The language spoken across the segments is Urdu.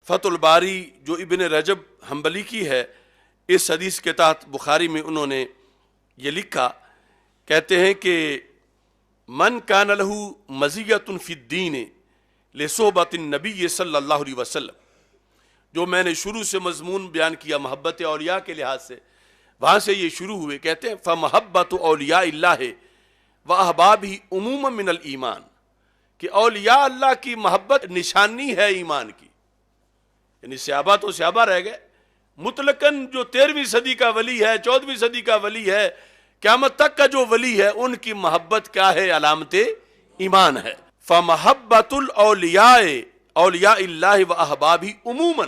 فتح الباری جو ابن رجب حنبلی کی ہے، اس حدیث کے تحت بخاری میں انہوں نے یہ لکھا، کہتے ہیں کہ من کان لہ مزیۃ فی الدین لصحبۃ النبی صلی اللہ علیہ وسلم، جو میں نے شروع سے مضمون بیان کیا محبت اولیاء کے لحاظ سے، وہاں سے یہ شروع ہوئے، کہتے ہیں فمحبت اولیاء اللہ و احبابہ عموما من الایمان، کہ اولیاء اللہ کی محبت نشانی ہے ایمان کی. یعنی صحابہ تو صحابہ رہ گئے، مطلقاً جو 13ویں صدی کا ولی ہے، 14ویں صدی کا ولی ہے، قیامت تک کا جو ولی ہے، ان کی محبت کیا ہے؟ علامت ایمان ہے. فمحبت الاولیاء اولیاء اللہ و احبابہ عموما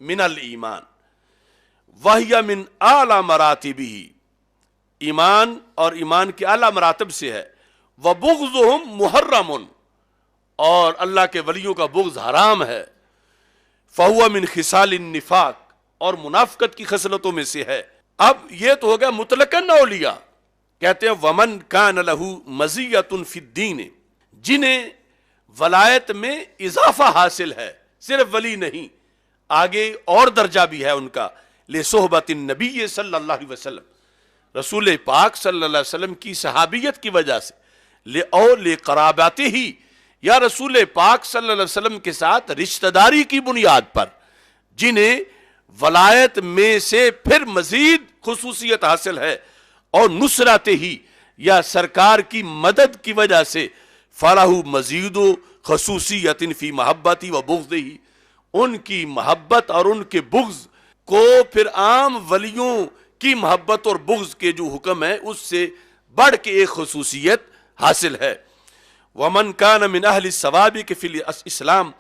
من الایمان وہی من اعلی مراتبہ، ایمان اور ایمان کے اعلیٰ مراتب سے ہے. وبغضہم محرم، اور اللہ کے ولیوں کا بغض حرام ہے. فہو من خصال النفاق، اور منافقت کی خصلتوں میں سے ہے. اب یہ تو ہو گیا مطلقاً اولیاء. کہتے ہیں ومن کان لہ مزیۃ فی الدین، جنہیں ولایت میں اضافہ حاصل ہے، صرف ولی نہیں، آگے اور درجہ بھی ہے ان کا، لصحبۃ النبی صلی اللہ علیہ وسلم، رسول پاک صلی اللہ علیہ وسلم کی صحابیت کی وجہ سے، اور لقراباتہ، یا رسول پاک صلی اللہ علیہ وسلم کے ساتھ رشتہ داری کی بنیاد پر، جنہیں ولایت میں سے پھر مزید خصوصیت حاصل ہے، اور نصرت ہی، یا سرکار کی مدد کی وجہ سے، فلاح مزید و خصوصیت فی محبتی و بغض ہی، ان کی محبت اور ان کے بغض کو پھر عام ولیوں کی محبت اور بغض کے جو حکم ہے اس سے بڑھ کے ایک خصوصیت حاصل ہے. ومن کان من اہل الثوابق فی الاسلام،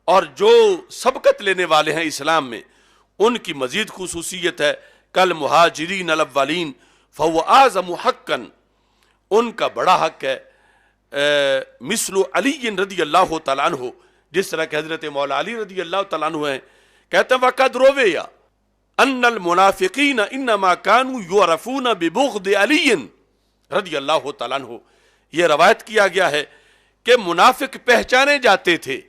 اور جو سبقت لینے والے ہیں اسلام میں، ان کی مزید خصوصیت ہے، کل مہاجرین الاولین فہو اعظم حقا، ان کا بڑا حق ہے، مثل علی رضی اللہ تعالیٰ عنہ، جس طرح کہ حضرت مولا علی رضی اللہ تعالیٰ عنہ ہیں. کہتے ہیں وقد رویا ان المنافقین انما كانوا يعرفون ببغض علی رضی اللہ تعالیٰ عنہ، یہ روایت کیا گیا ہے کہ منافق پہچانے جاتے تھے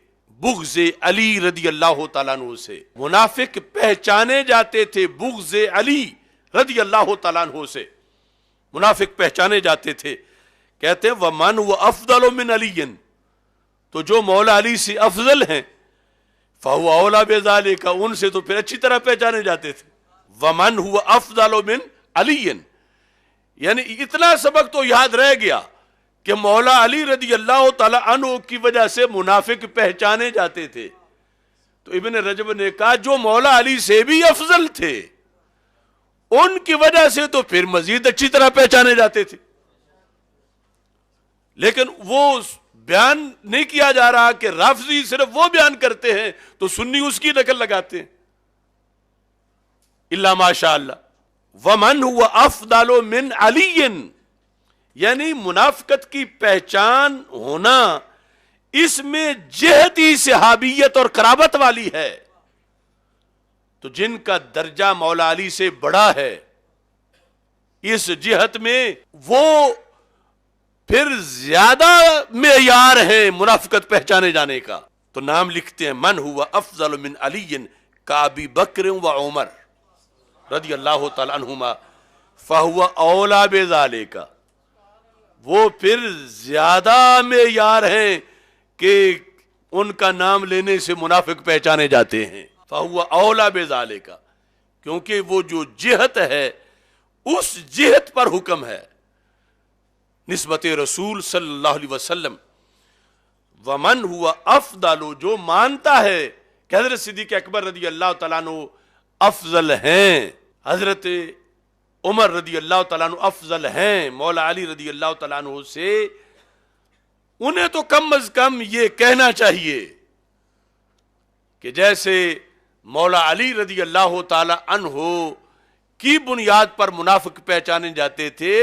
بغض علی رضی اللہ تعالیٰ عنہ سے، منافق پہچانے جاتے تھے بغض علی رضی اللہ تعالیٰ عنہ سے، منافق پہچانے جاتے تھے. کہتے ہیں ومن هو افضل من علی، تو جو مولا علی سے افضل ہیں، فہو اولا بذالک، ان سے تو پھر اچھی طرح پہچانے جاتے تھے. ومن هو افضل من علی، یعنی اتنا سبق تو یاد رہ گیا کہ مولا علی رضی اللہ تعالی عنہ کی وجہ سے منافق پہچانے جاتے تھے. تو ابن رجب نے کہا جو مولا علی سے بھی افضل تھے، ان کی وجہ سے تو پھر مزید اچھی طرح پہچانے جاتے تھے. لیکن وہ بیان نہیں کیا جا رہا کہ رافضی صرف وہ بیان کرتے ہیں تو سنی اس کی نقل لگاتے ہیں، الا ماشاء اللہ. ومن هو افضل من علی، یعنی منافقت کی پہچان ہونا اس میں جہتی صحابیت اور قرابت والی ہے. تو جن کا درجہ مولا علی سے بڑا ہے اس جہت میں، وہ پھر زیادہ معیار ہے منافقت پہچانے جانے کا. تو نام لکھتے ہیں من ہوا افضل من علی کابی بکر و عمر رضی اللہ تعالی عنہما فہو اولا بذالک، وہ پھر زیادہ معیار ہیں کہ ان کا نام لینے سے منافق پہچانے جاتے ہیں. فہو اولا بذالک، کیونکہ وہ جو جہت ہے اس جہت پر حکم ہے نسبت رسول صلی اللہ علیہ وسلم. ومن ہوا افضل، جو مانتا ہے کہ حضرت صدیق اکبر رضی اللہ تعالیٰ عنہ افضل ہیں، حضرت عمر رضی اللہ تعالیٰ عنہ افضل ہیں مولا علی رضی اللہ تعالیٰ عنہ سے، انہیں تو کم از کم یہ کہنا چاہیے کہ جیسے مولا علی رضی اللہ تعالیٰ عنہ کی بنیاد پر منافق پہچانے جاتے تھے،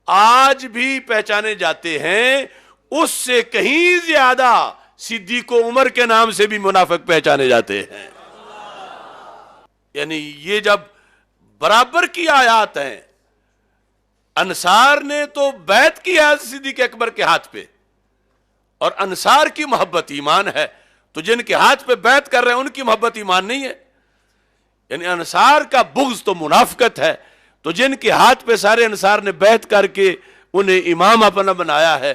آج بھی پہچانے جاتے ہیں، اس سے کہیں زیادہ صدیق و عمر کے نام سے بھی منافق پہچانے جاتے ہیں. یعنی یہ جب برابر کی آیات ہیں، انصار نے تو بیعت کی ہے صدیق اکبر کے ہاتھ پہ، اور انصار کی محبت ایمان ہے، تو جن کے ہاتھ پہ بیعت کر رہے ہیں ان کی محبت ایمان نہیں ہے. یعنی انصار کا بغض تو منافقت ہے، تو جن کے ہاتھ پہ سارے انصار نے بیعت کر کے انہیں امام اپنا بنایا ہے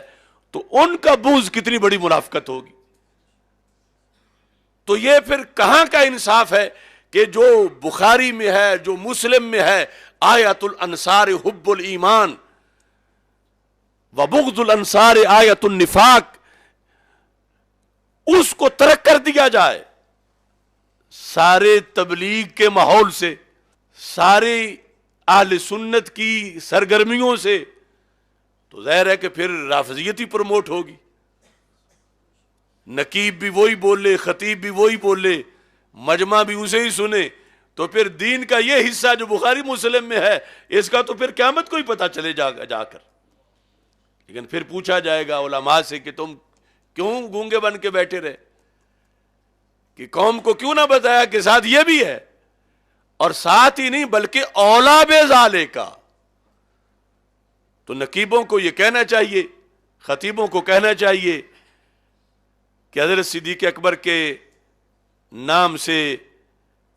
تو ان کا بغض کتنی بڑی منافقت ہوگی. تو یہ پھر کہاں کا انصاف ہے کہ جو بخاری میں ہے، جو مسلم میں ہے، آیت الانصار حب الایمان وبغض الانصار آیت النفاق، اس کو ترک کر دیا جائے سارے تبلیغ کے ماحول سے، سارے اہل سنت کی سرگرمیوں سے، تو ظاہر ہے کہ پھر رافضیت ہی پروموٹ ہوگی. نقیب بھی وہی بولے، خطیب بھی وہی بولے، مجمع بھی اسے ہی سنے، تو پھر دین کا یہ حصہ جو بخاری مسلم میں ہے اس کا تو پھر قیامت کو ہی پتہ چلے جا کر. لیکن پھر پوچھا جائے گا علماء سے کہ تم کیوں گونگے بن کے بیٹھے رہے، کہ قوم کو کیوں نہ بتایا کہ ساتھ یہ بھی ہے، اور ساتھ ہی نہیں بلکہ اولا بے ذالکا. تو نقیبوں کو یہ کہنا چاہیے، خطیبوں کو کہنا چاہیے کہ حضرت صدیق اکبر کے نام سے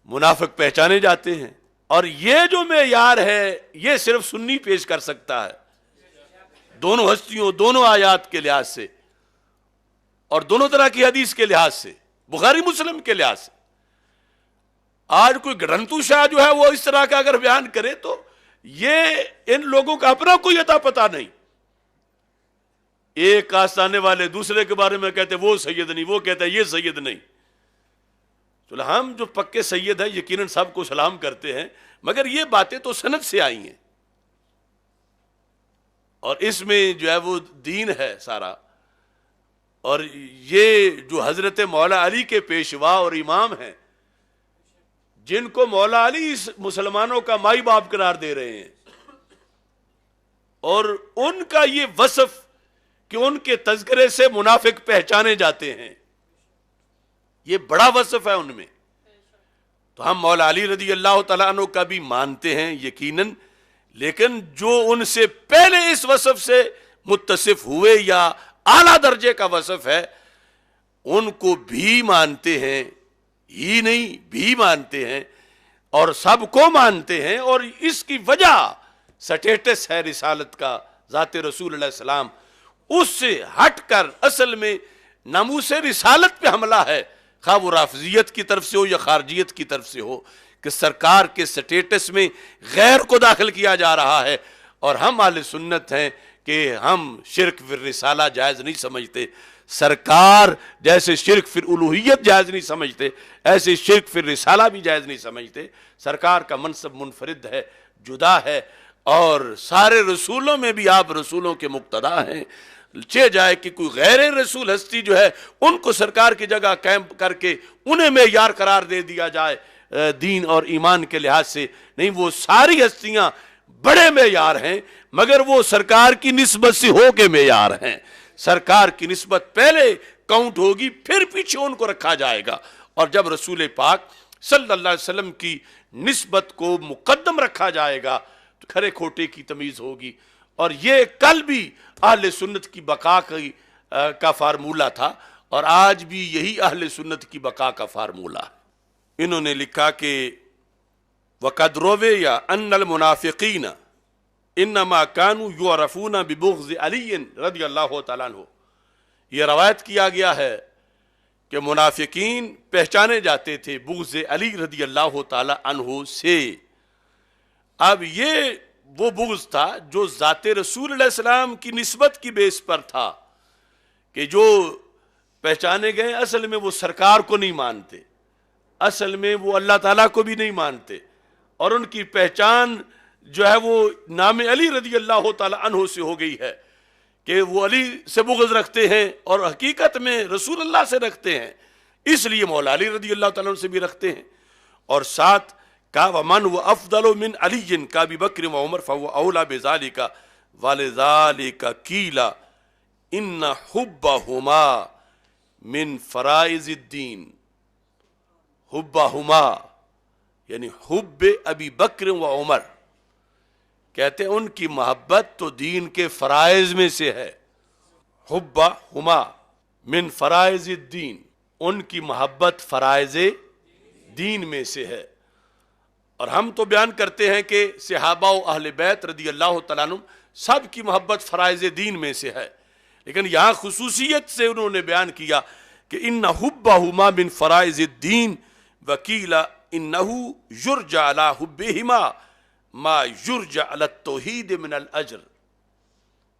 منافق پہچانے جاتے ہیں، اور یہ جو معیار ہے یہ صرف سنی پیش کر سکتا ہے، دونوں ہستیوں، دونوں آیات کے لحاظ سے اور دونوں طرح کی حدیث کے لحاظ سے، بخاری مسلم کے لحاظ سے. آج کوئی گھڑنتو شاہ جو ہے وہ اس طرح کا اگر بیان کرے تو یہ ان لوگوں کا اپنا کوئی عطا پتہ نہیں. ایک آستانے والے دوسرے کے بارے میں کہتے وہ سید نہیں، وہ کہتا ہے یہ سید نہیں. چلو ہم جو پکے سید ہیں یقیناً سب کو سلام کرتے ہیں، مگر یہ باتیں تو سند سے آئی ہیں، اور اس میں جو ہے وہ دین ہے سارا. اور یہ جو حضرت مولا علی کے پیشوا اور امام ہیں، جن کو مولا علی مسلمانوں کا مائی باپ قرار دے رہے ہیں، اور ان کا یہ وصف کہ ان کے تذکرے سے منافق پہچانے جاتے ہیں، یہ بڑا وصف ہے ان میں. تو ہم مولا علی رضی اللہ تعالیٰ عنہ کا بھی مانتے ہیں یقیناً، لیکن جو ان سے پہلے اس وصف سے متصف ہوئے یا اعلیٰ درجے کا وصف ہے ان کو بھی مانتے ہیں، ہی نہیں بھی مانتے ہیں، اور سب کو مانتے ہیں. اور اس کی وجہ سٹیٹس ہے رسالت کا، ذات رسول علیہ السلام، اس سے ہٹ کر اصل میں ناموس رسالت پہ حملہ ہے، خواہ وہ رافضیت کی طرف سے ہو یا خارجیت کی طرف سے ہو، کہ سرکار کے سٹیٹس میں غیر کو داخل کیا جا رہا ہے. اور ہم اہل سنت ہیں کہ ہم شرک فی الرسالہ جائز نہیں سمجھتے. سرکار جیسے شرک فی الالوہیت جائز نہیں سمجھتے، ایسے شرک فی الرسالہ بھی جائز نہیں سمجھتے. سرکار کا منصب منفرد ہے، جدا ہے، اور سارے رسولوں میں بھی آپ رسولوں کے مقتدا ہیں. چہ جائے کہ کوئی غیر رسول ہستی جو ہے ان کو سرکار کی جگہ قائم کر کے انہیں معیار قرار دے دیا جائے دین اور ایمان کے لحاظ سے. نہیں، وہ ساری ہستیاں بڑے معیار ہیں، مگر وہ سرکار کی نسبت سے ہو کے معیار ہیں. سرکار کی نسبت پہلے کاؤنٹ ہوگی، پھر پیچھے ان کو رکھا جائے گا. اور جب رسول پاک صلی اللہ علیہ وسلم کی نسبت کو مقدم رکھا جائے گا تو کھرے کھوٹے کی تمیز ہوگی. اور یہ کل بھی اہل سنت کی بقا کا فارمولہ تھا، اور آج بھی یہی اہل سنت کی بقا کا فارمولہ ہے. انہوں نے لکھا کہ وَقَدْ رُوِيَ أَنَّ الْمُنَافِقِينَ إِنَّمَا كَانُوا يُعْرَفُونَ بِبُغْضِ عَلِيٍّ رضی اللہ تعالیٰ عنہ. یہ روایت کیا گیا ہے کہ منافقین پہچانے جاتے تھے بغض علی رضی اللہ تعالیٰ عنہ سے. اب یہ وہ بغض تھا جو ذات رسول علیہ السلام کی نسبت کی بیس پر تھا، کہ جو پہچانے گئے اصل میں وہ سرکار کو نہیں مانتے، اصل میں وہ اللہ تعالیٰ کو بھی نہیں مانتے، اور ان کی پہچان جو ہے وہ نام علی رضی اللہ تعالیٰ عنہ سے ہو گئی ہے کہ وہ علی سے بغض رکھتے ہیں اور حقیقت میں رسول اللہ سے رکھتے ہیں، اس لیے مولا علی رضی اللہ تعالیٰ عنہ سے بھی رکھتے ہیں. اور ساتھ کہا وَمَنْ وَأَفْضَلُ مِنْ عَلِيٍّ كَأَبِي بَكْرٍ وَعُمَرٍ فَهُوَ أَوْلَى بِذَلِكَ وَلِذَلِكَ قِيلَ إِنَّ حُبَّهُمَا مِنْ فَرَائِضِ الدِّينِ. حُبَّهُمَا یعنی حب ابی بکر و عمر، کہتے ہیں ان کی محبت تو دین کے فرائض میں سے ہے. حبہما من فرائض الدین، ان کی محبت فرائض دین میں سے ہے۔ اور ہم تو بیان کرتے ہیں کہ صحابہ و اہل بیت رضی اللہ تعالیٰ عنہ سب کی محبت فرائض دین میں سے ہے، لیکن یہاں خصوصیت سے انہوں نے بیان کیا کہ ان حبہما من فرائض الدین وقیل انہ یرجع علی حبہما ما یرجع علی التوحید من الاجر،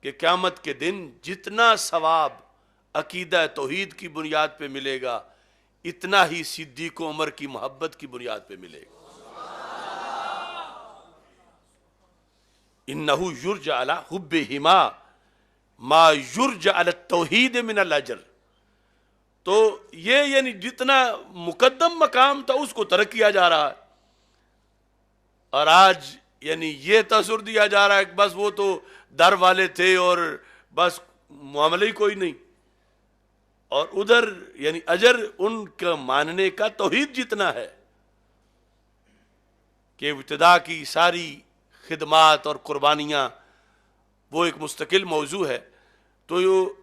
کہ قیامت کے دن جتنا ثواب عقیدہ توحید کی بنیاد پہ ملے گا اتنا ہی صدیق و عمر کی محبت کی بنیاد پہ ملے گا۔ انہ یرجع علی حبہما ما یرجع علی التوحید من الاجر، تو یہ یعنی جتنا مقدم مقام تھا اس کو ترک کیا جا رہا ہے، اور آج یعنی یہ تصور دیا جا رہا ہے کہ بس وہ تو در والے تھے اور بس معاملہ ہی کوئی نہیں، اور ادھر یعنی اجر ان کا ماننے کا توحید جتنا ہے کہ ابتدا کی ساری خدمات اور قربانیاں وہ ایک مستقل موضوع ہے۔ تو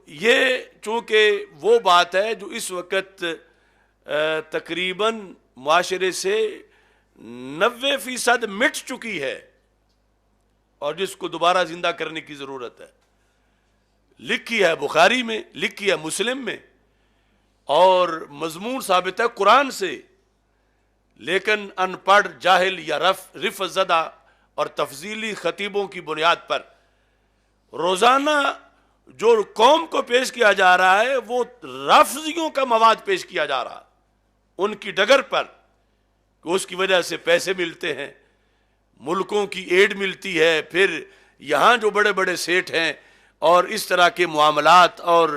یہ چونکہ وہ بات ہے جو اس وقت تقریباً معاشرے سے 90% مٹ چکی ہے اور جس کو دوبارہ زندہ کرنے کی ضرورت ہے۔ لکھی ہے بخاری میں، لکھی ہے مسلم میں، اور مضمون ثابت ہے قرآن سے، لیکن ان پڑھ جاہل یا رفع زدہ اور تفضیلی خطیبوں کی بنیاد پر روزانہ جو قوم کو پیش کیا جا رہا ہے وہ رافضیوں کا مواد پیش کیا جا رہا ہے ان کی ڈگر پر، کہ اس کی وجہ سے پیسے ملتے ہیں، ملکوں کی ایڈ ملتی ہے، پھر یہاں جو بڑے بڑے سیٹ ہیں اور اس طرح کے معاملات اور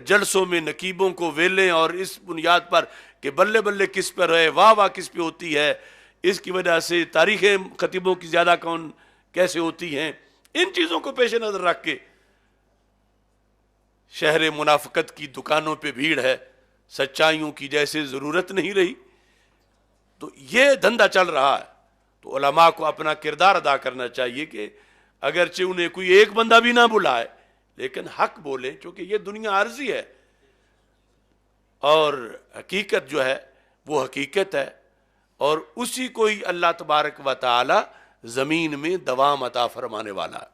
جلسوں میں نقیبوں کو ویلیں، اور اس بنیاد پر کہ بلے بلے کس پر ہے، واہ واہ کس پہ ہوتی ہے، اس کی وجہ سے تاریخیں خطیبوں کی زیادہ کیسے ہوتی ہیں، ان چیزوں کو پیش نظر رکھ کے شہر منافقت کی دکانوں پہ بھیڑ ہے، سچائیوں کی جیسے ضرورت نہیں رہی، تو یہ دھندا چل رہا ہے۔ تو علماء کو اپنا کردار ادا کرنا چاہیے کہ اگرچہ انہیں کوئی ایک بندہ بھی نہ بلائے لیکن حق بولیں، چونکہ یہ دنیا عارضی ہے اور حقیقت جو ہے وہ حقیقت ہے، اور اسی کو ہی اللہ تبارک و تعالی زمین میں دوام عطا فرمانے والا ہے۔